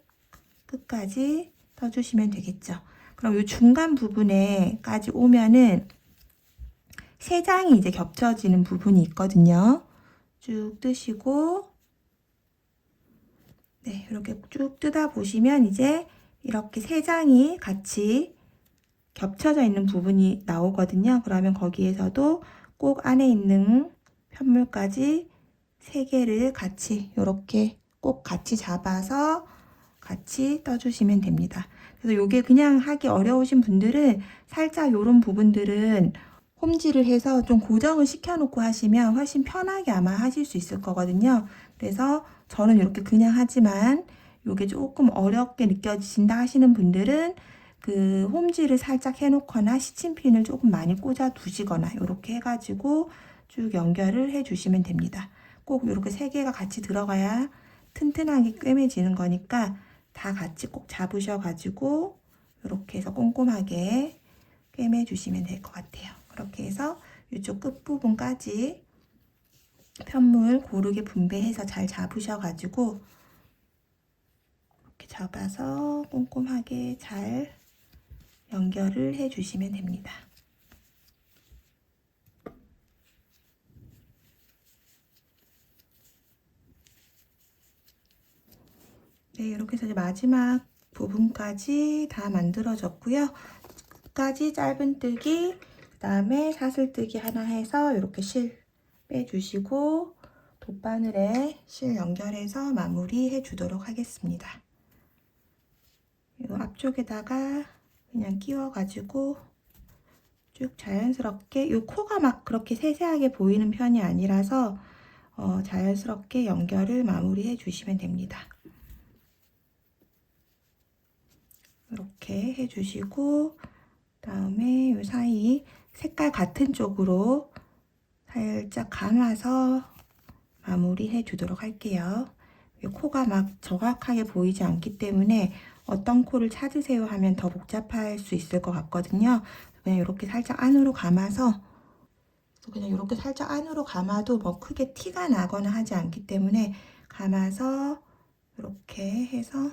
끝까지 떠주시면 되겠죠. 그럼 이 중간 부분에까지 오면은 세 장이 이제 겹쳐지는 부분이 있거든요. 쭉 뜨시고 네, 이렇게 쭉 뜯어 보시면 이제 이렇게 세 장이 같이 겹쳐져 있는 부분이 나오거든요. 그러면 거기에서도 꼭 안에 있는 편물까지 세 개를 같이 이렇게 꼭 같이 잡아서 같이 떠주시면 됩니다. 그래서 이게 그냥 하기 어려우신 분들은 살짝 이런 부분들은 홈질을 해서 좀 고정을 시켜놓고 하시면 훨씬 편하게 아마 하실 수 있을 거거든요. 그래서 저는 이렇게 그냥 하지만 이게 조금 어렵게 느껴지신다 하시는 분들은 그 홈질을 살짝 해놓거나 시침핀을 조금 많이 꽂아 두시거나 이렇게 해가지고 쭉 연결을 해주시면 됩니다. 꼭 이렇게 세 개가 같이 들어가야 튼튼하게 꿰매지는 거니까 다 같이 꼭 잡으셔가지고 이렇게 해서 꼼꼼하게 꿰매 주시면 될 것 같아요. 그렇게 해서 이쪽 끝부분까지 편물 고르게 분배해서 잘 잡으셔가지고 이렇게 잡아서 꼼꼼하게 잘 연결을 해 주시면 됩니다. 네, 이렇게 해서 이제 마지막 부분까지 다 만들어졌고요. 끝까지 짧은뜨기, 그 다음에 사슬뜨기 하나 해서 이렇게 실 빼주시고 돗바늘에 실 연결해서 마무리해 주도록 하겠습니다. 이 앞쪽에다가 그냥 끼워가지고 쭉 자연스럽게, 이 코가 막 그렇게 세세하게 보이는 편이 아니라서 자연스럽게 연결을 마무리해 주시면 됩니다. 이렇게 해주시고 그다음에 이 사이 색깔 같은 쪽으로 살짝 감아서 마무리해 주도록 할게요. 코가 막 정확하게 보이지 않기 때문에 어떤 코를 찾으세요 하면 더 복잡할 수 있을 것 같거든요. 그냥 이렇게 살짝 안으로 감아서 그냥 이렇게 살짝 안으로 감아도 뭐 크게 티가 나거나 하지 않기 때문에 감아서 이렇게 해서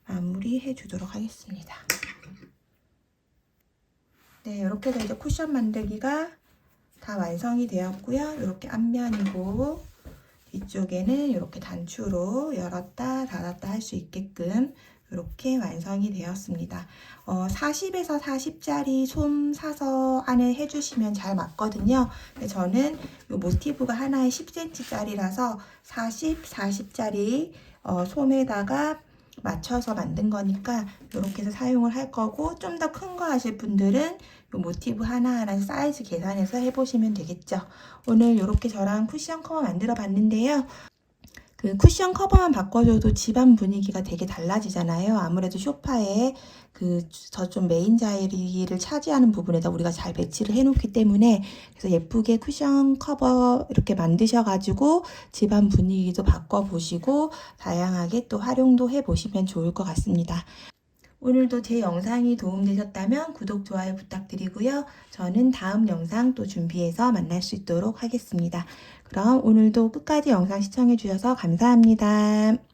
마무리해 주도록 하겠습니다. 네, 이렇게 해서 이제 쿠션 만들기가 다 완성이 되었고요. 이렇게 앞면이고 뒤쪽에는 이렇게 단추로 열었다 닫았다 할 수 있게끔 이렇게 완성이 되었습니다. 40에서 40짜리 솜 사서 안에 해주시면 잘 맞거든요. 근데 저는 이 모티브가 하나에 10cm짜리라서 40짜리 솜에다가 맞춰서 만든 거니까 이렇게 해서 사용을 할 거고, 좀 더 큰 거 하실 분들은 이 모티브 하나하나 사이즈 계산해서 해보시면 되겠죠. 오늘 이렇게 저랑 쿠션 커버 만들어 봤는데요. 그 쿠션 커버만 바꿔줘도 집안 분위기가 되게 달라지잖아요. 아무래도 소파에 저 좀 메인 자리를 차지하는 부분에다 우리가 잘 배치를 해놓기 때문에, 그래서 예쁘게 쿠션 커버 이렇게 만드셔가지고 집안 분위기도 바꿔보시고 다양하게 또 활용도 해보시면 좋을 것 같습니다. 오늘도 제 영상이 도움되셨다면 구독, 좋아요 부탁드리고요. 저는 다음 영상 또 준비해서 만날 수 있도록 하겠습니다. 그럼 오늘도 끝까지 영상 시청해주셔서 감사합니다.